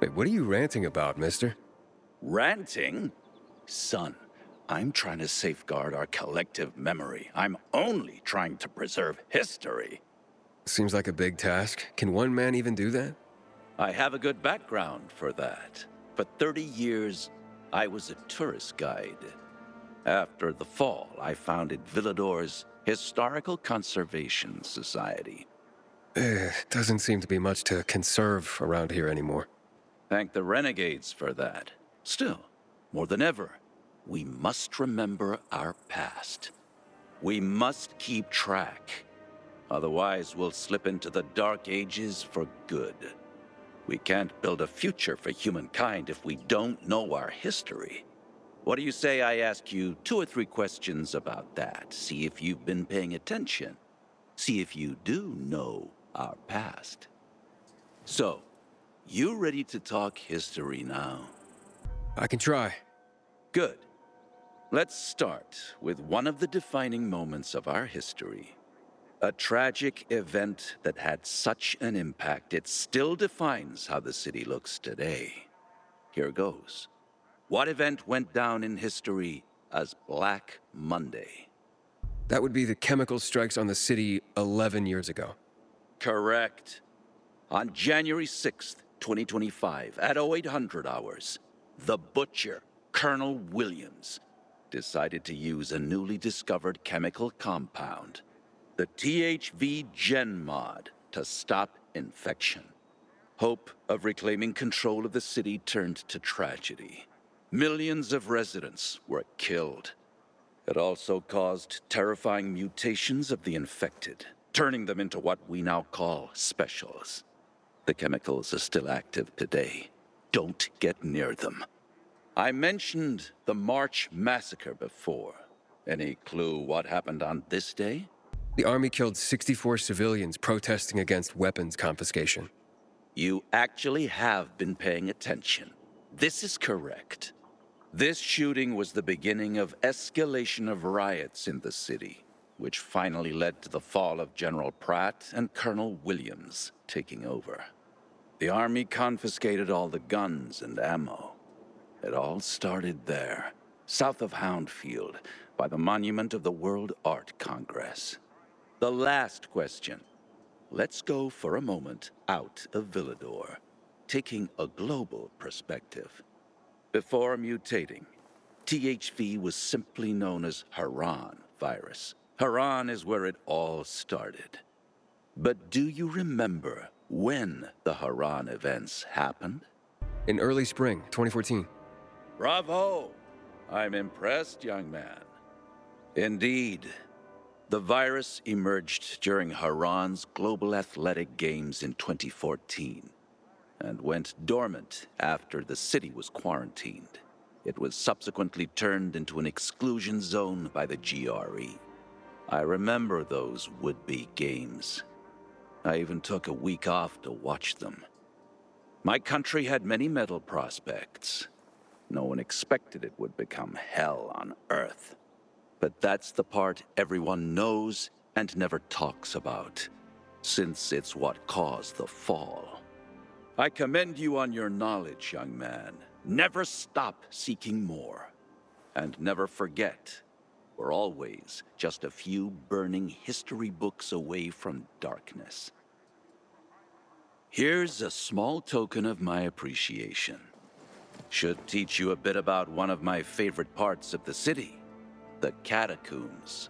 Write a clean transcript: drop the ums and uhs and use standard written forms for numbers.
Wait, what are you ranting about, mister? Ranting? Son, I'm trying to safeguard our collective memory. I'm only trying to preserve history. Seems like a big task. Can one man even do that? I have a good background for that. For 30 years, I was a tourist guide. After the fall, I founded Villador's Historical Conservation Society. Doesn't seem to be much to conserve around here anymore. Thank the renegades for that. Still, more than ever, we must remember our past. We must keep track. Otherwise, we'll slip into the Dark Ages for good. We can't build a future for humankind if we don't know our history. What do you say I ask you 2 or 3 questions about that? See if you've been paying attention. See if you do know our past. So, you ready to talk history now? I can try. Good. Let's start with one of the defining moments of our history. A tragic event that had such an impact, it still defines how the city looks today. Here goes. What event went down in history as Black Monday? That would be the chemical strikes on the city 11 years ago. Correct. On January 6th, 2025, at 0800 hours, the butcher, Colonel Williams, decided to use a newly discovered chemical compound, the THV Gen Mod, to stop infection. Hope of reclaiming control of the city turned to tragedy. Millions of residents were killed. It also caused terrifying mutations of the infected, turning them into what we now call specials. The chemicals are still active today. Don't get near them. I mentioned the March Massacre before. Any clue what happened on this day? The army killed 64 civilians protesting against weapons confiscation. You actually have been paying attention. This is correct. This shooting was the beginning of escalation of riots in the city, which finally led to the fall of General Pratt and Colonel Williams taking over. The army confiscated all the guns and ammo. It all started there, south of Houndfield, by the monument of the World Art Congress. The last question. Let's go for a moment out of Villador, taking a global perspective. Before mutating, THV was simply known as Haran virus. Haran is where it all started. But do you remember when the Haran events happened? In early spring, 2014. Bravo! I'm impressed, young man. Indeed. The virus emerged during Haran's Global Athletic Games in 2014 and went dormant after the city was quarantined. It was subsequently turned into an exclusion zone by the GRE. I remember those would-be games. I even took a week off to watch them. My country had many medal prospects. No one expected it would become hell on earth. But that's the part everyone knows and never talks about, since it's what caused the fall. I commend you on your knowledge, young man. Never stop seeking more. And never forget, we're always just a few burning history books away from darkness. Here's a small token of my appreciation. Should teach you a bit about one of my favorite parts of the city. The catacombs.